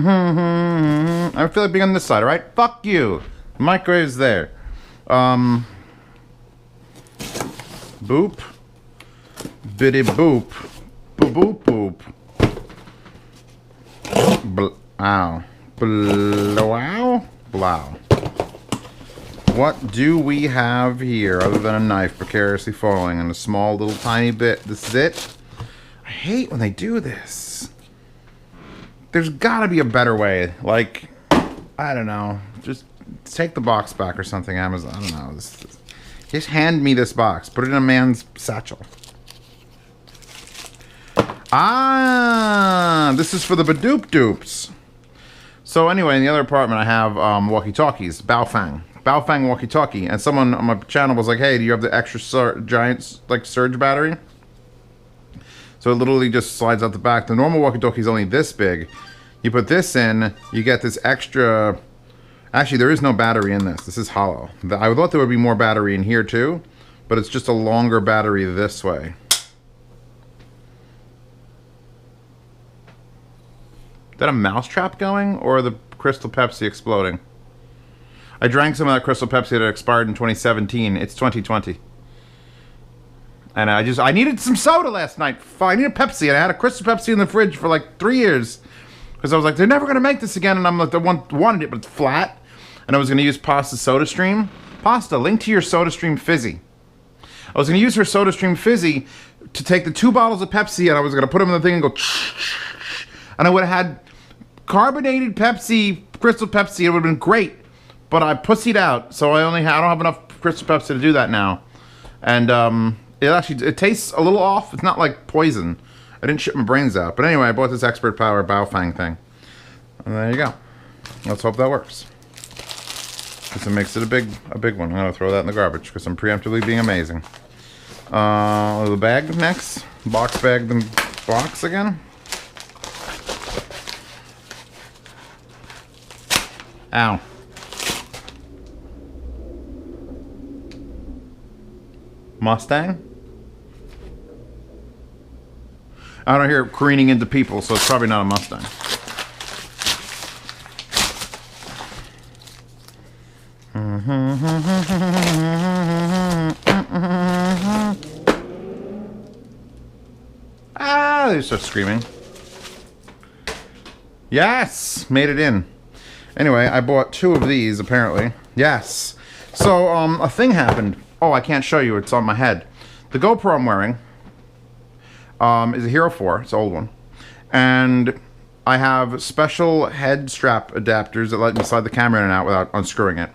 I feel like being on this side, alright? Fuck you. The microwave's there. Boop. Bitty boop. Boop boop boop. Ow. Blow. Blow. What do we have here other than a knife precariously falling and a small little tiny bit? This is it? I hate when they do this. There's gotta be a better way. Like, I don't know. Just take the box back or something, Amazon. I don't know. Just hand me this box. Put it in a man's satchel. Ah, this is for the Badoop Doops. So anyway, in the other apartment I have walkie-talkies. BaoFeng walkie-talkie. And someone on my channel was like, hey, do you have the extra giant like surge battery? So it literally just slides out the back. The normal walkie-talkie is only this big. You put this in, you get this extra... Actually, there is no battery in this. This is hollow. I thought there would be more battery in here too, but it's just a longer battery this way. Is that a mousetrap going, or the Crystal Pepsi exploding? I drank some of that Crystal Pepsi that expired in 2017. It's 2020. And I needed some soda last night. I needed Pepsi, and I had a Crystal Pepsi in the fridge for like 3 years. Because I was like, they're never going to make this again, and I'm like, I wanted it, but it's flat. And I was going to use Pasta's SodaStream. Pasta, link to your SodaStream Fizzy. I was going to use her SodaStream Fizzy to take the 2 bottles of Pepsi, and I was going to put them in the thing and go... And I would have had carbonated Pepsi, Crystal Pepsi. It would have been great. But I pussied out, so I don't have enough Crystal Pepsi to do that now. And it tastes a little off. It's not like poison. I didn't shit my brains out. But anyway, I bought this Expert Power BaoFeng thing. And there you go. Let's hope that works. Because it makes it a big one. I'm going to throw that in the garbage because I'm preemptively being amazing. The bag next. Box bag, the box again. Ow. Mustang? I don't hear it careening into people, so it's probably not a Mustang. Ah, they start screaming. Yes! Made it in. Anyway, I bought 2 of these, apparently. Yes! So, a thing happened. Oh, I can't show you. It's on my head. The GoPro I'm wearing is a Hero 4. It's an old one. And I have special head strap adapters that let me slide the camera in and out without unscrewing it.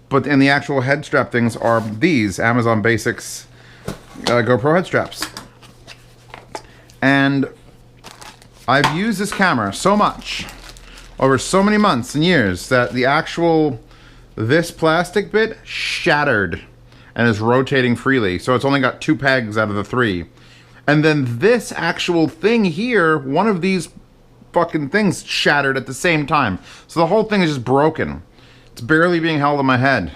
But in the actual head strap things are these Amazon Basics GoPro head straps. And I've used this camera so much over so many months and years that this plastic bit shattered and is rotating freely. So it's only got 2 pegs out of the 3. And then this actual thing here, one of these fucking things shattered at the same time. So the whole thing is just broken. It's barely being held on my head.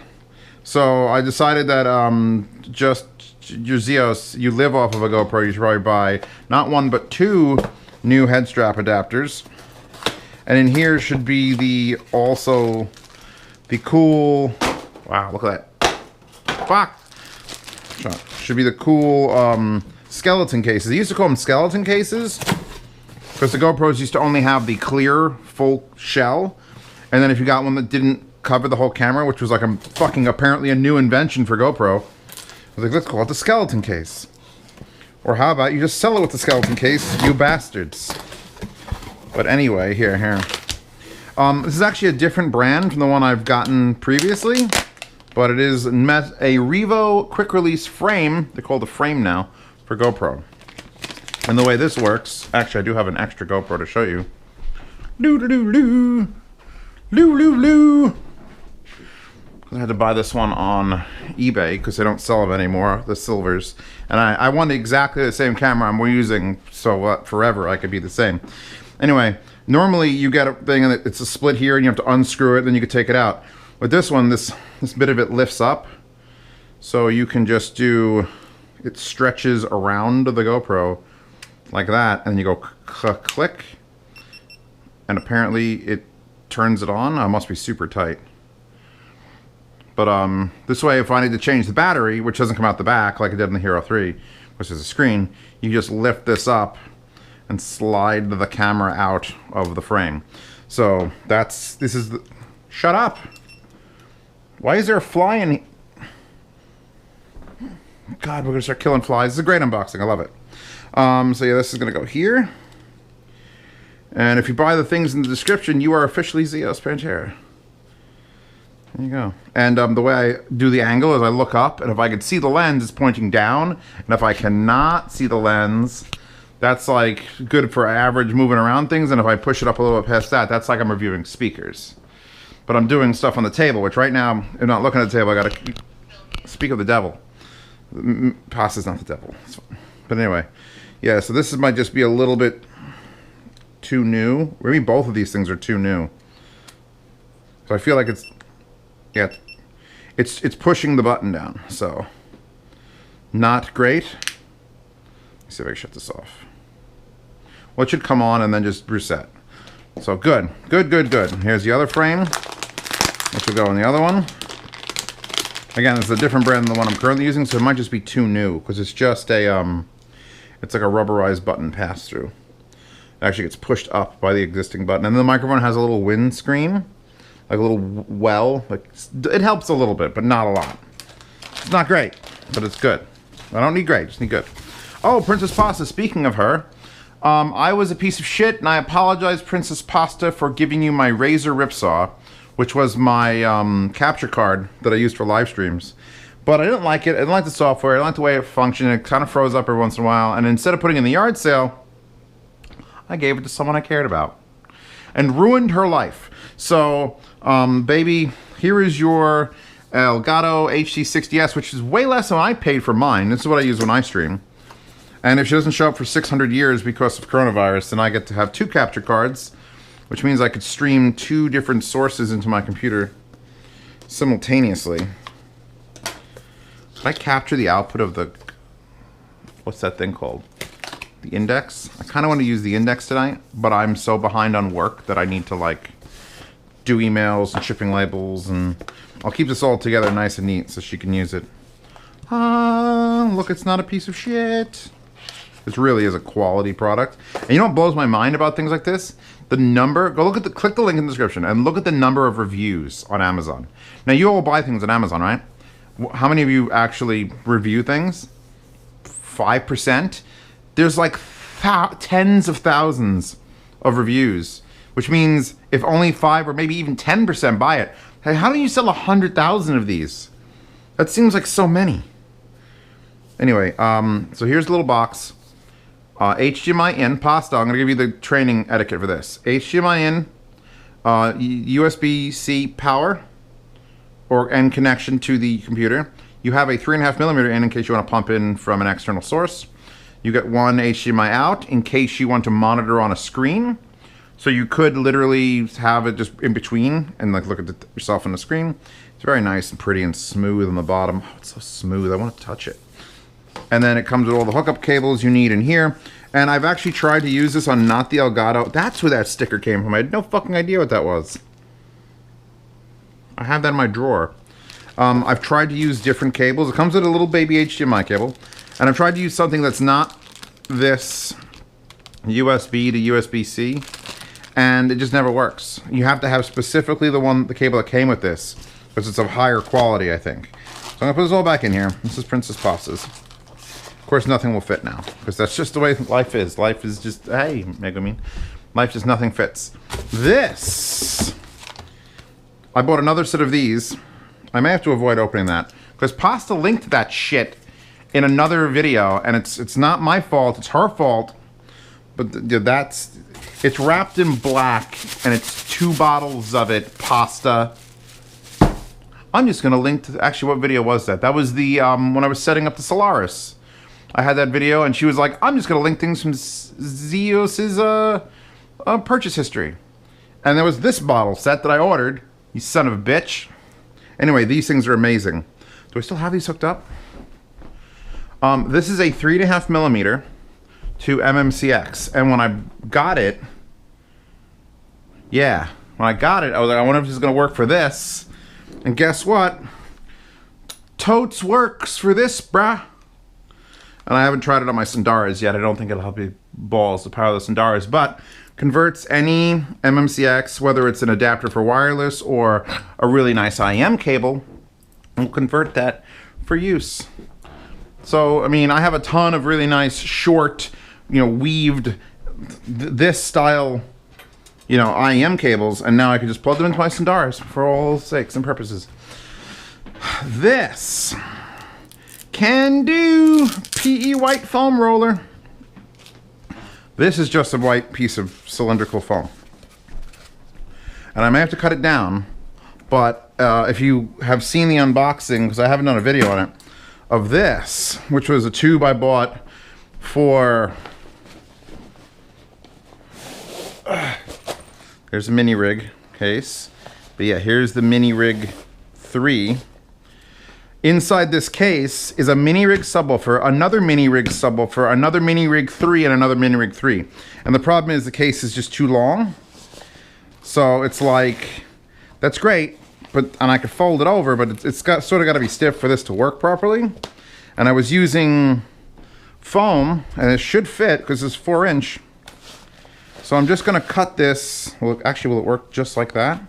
So I decided that just your Zeos, you live off of a GoPro, you should probably buy not 1 but 2 new head strap adapters. And in here should be also the cool, wow, look at that. Fuck! Should be the cool skeleton cases. They used to call them skeleton cases because the GoPros used to only have the clear full shell. And then if you got one that didn't cover the whole camera, which was like a fucking apparently a new invention for GoPro, I was like, let's call it the skeleton case. Or how about you just sell it with the skeleton case, you bastards. But anyway, here. This is actually a different brand from the one I've gotten previously, but it is a Revo quick release frame. They call it the frame now for GoPro. And the way this works, actually I do have an extra GoPro to show you. I had to buy this one on eBay because they don't sell them anymore, the silvers. And I wanted exactly the same camera I'm using, so forever I could be the same. Anyway, normally you get a thing and it's a split here and you have to unscrew it, then you can take it out. With this one, this bit of it lifts up, so you can just it stretches around the GoPro like that, and you go click, and apparently it turns it on. It must be super tight. But this way, if I need to change the battery, which doesn't come out the back like it did in the Hero 3, which is a screen, you just lift this up and slide the camera out of the frame. So this is the, shut up. Why is there a fly in? God, we're gonna start killing flies. This is a great unboxing. I love it. So yeah, this is gonna go here. And if you buy the things in the description, you are officially Zeos Pantera. There you go. And the way I do the angle is I look up, and if I can see the lens, it's pointing down. And if I cannot see the lens, that's like good for average moving around things. And if I push it up a little bit past that, that's like I'm reviewing speakers. But I'm doing stuff on the table, which right now, I'm not looking at the table. I gotta speak of the devil. Pasta's not the devil. But anyway, yeah, so this might just be a little bit too new. Maybe both of these things are too new. So I feel like it's, yeah, it's pushing the button down. So not great. Let's see if I can shut this off. Well, it should come on and then just reset. So good, good, good, good. Here's the other frame, which will go in the other one. Again, it's a different brand than the one I'm currently using, so it might just be too new because it's just a, it's like a rubberized button pass-through. It actually gets pushed up by the existing button, and the microphone has a little windscreen, like a little well. Like it helps a little bit, but not a lot. It's not great, but it's good. I don't need great, just need good. Oh, Princess Pasta. Speaking of her, I was a piece of shit, and I apologize, Princess Pasta, for giving you my Razer Ripsaw, which was my capture card that I used for live streams. But I didn't like it. I didn't like the software. I didn't like the way it functioned. It kind of froze up every once in a while. And instead of putting it in the yard sale, I gave it to someone I cared about. And ruined her life. So, baby, here is your Elgato HD60S, which is way less than I paid for mine. This is what I use when I stream. And if she doesn't show up for 600 years because of coronavirus, then I get to have 2 capture cards, which means I could stream 2 different sources into my computer simultaneously. Can I capture the output of the, what's that thing called? The index? I kind of want to use the index tonight, but I'm so behind on work that I need to like do emails and shipping labels, and I'll keep this all together nice and neat so she can use it. Look, it's not a piece of shit. This really is a quality product. And you know what blows my mind about things like this? The number, go look at the, click the link in the description and look at the number of reviews on Amazon. Now you all buy things on Amazon, right? How many of you actually review things? 5%? There's like tens of thousands of reviews, which means if only 5 or maybe even 10% buy it, hey, how do you sell 100,000 of these? That seems like so many. Anyway, so here's the little box. HDMI in, Pasta, I'm going to give you the training etiquette for this. HDMI in, USB-C power, and connection to the computer. You have a 3.5mm in case you want to pump in from an external source. You get one HDMI out in case you want to monitor on a screen. So you could literally have it just in between and like look at yourself on the screen. It's very nice and pretty and smooth on the bottom. Oh, it's so smooth, I want to touch it. And then it comes with all the hookup cables you need in here. And I've actually tried to use this on not the Elgato. That's where that sticker came from. I had no fucking idea what that was. I have that in my drawer. I've tried to use different cables. It comes with a little baby HDMI cable. And I've tried to use something that's not this USB to USB-C. And it just never works. You have to have specifically the cable that came with this. Because it's of higher quality, I think. So I'm going to put this all back in here. This is Princess Pasta's. Of course, nothing will fit now, because that's just the way life is. Life is just, hey, Megumin. Life just nothing fits. This, I bought another set of these. I may have to avoid opening that, because Pasta linked that shit in another video, and it's not my fault, it's her fault. But it's wrapped in black, and it's 2 bottles of it, Pasta. I'm just gonna link to, actually, what video was that? That was the, when I was setting up the Solaris. I had that video, and she was like, I'm just going to link things from Zeos's purchase history. And there was this bottle set that I ordered. You son of a bitch. Anyway, these things are amazing. Do I still have these hooked up? This is a 3.5mm to MMCX. And when I got it, Yeah, when I got it, I was like, I wonder if this is gonna work for this. And guess what? Totes works for this, bruh. And I haven't tried it on my Sundaras yet. I don't think it'll help you balls to power the Sundaras, but converts any MMCX, whether it's an adapter for wireless or a really nice IM cable, will convert that for use. So, I mean, I have a ton of really nice short, weaved this style, IM cables, and now I can just plug them into my Sundaras for all sakes and purposes. This can do PE white foam roller. This is just a white piece of cylindrical foam. And I may have to cut it down, but if you have seen the unboxing, because I haven't done a video on it, of this, which was a tube I bought for... There's a mini rig case. But yeah, here's the mini rig 3. Inside this case is a mini rig subwoofer, another mini rig subwoofer, another mini rig 3, and another mini rig 3. And the problem is the case is just too long. So it's like, that's great, and I could fold it over, but it's sort of got to be stiff for this to work properly. And I was using foam, and it should fit because it's 4-inch. So I'm just going to cut this. Well, actually, will it work just like that?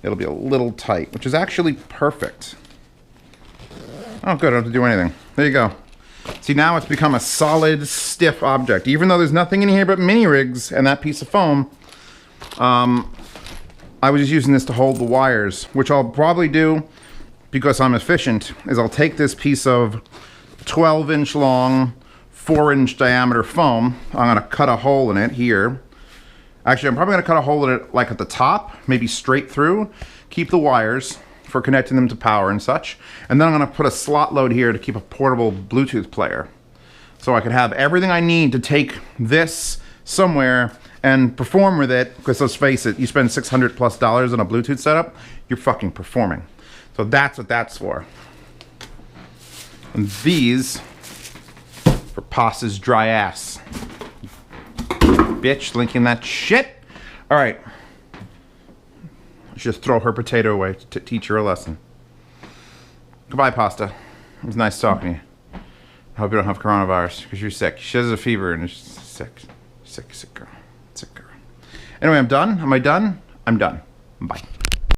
It'll be a little tight, which is actually perfect. Oh, good, I don't have to do anything. There you go. See, now it's become a solid, stiff object. Even though there's nothing in here but mini rigs and that piece of foam, I was just using this to hold the wires, which I'll probably do, because I'm efficient, is I'll take this piece of 12-inch long, 4-inch diameter foam. I'm going to cut a hole in it here. Actually, I'm probably going to cut a hole in it like at the top, maybe straight through, keep the wires for connecting them to power and such. And then I'm going to put a slot load here to keep a portable Bluetooth player. So I could have everything I need to take this somewhere and perform with it, because let's face it, you spend $600+ on a Bluetooth setup, you're fucking performing. So that's what that's for. And these for Pasta's dry ass. Bitch, linking that shit. All right. Just throw her potato away to teach her a lesson. Goodbye, Pasta. It was nice talking to you. I hope you don't have coronavirus, because you're sick. She has a fever and she's sick. Sick girl. Sick girl. Anyway, I'm done. Am I done? I'm done. Bye.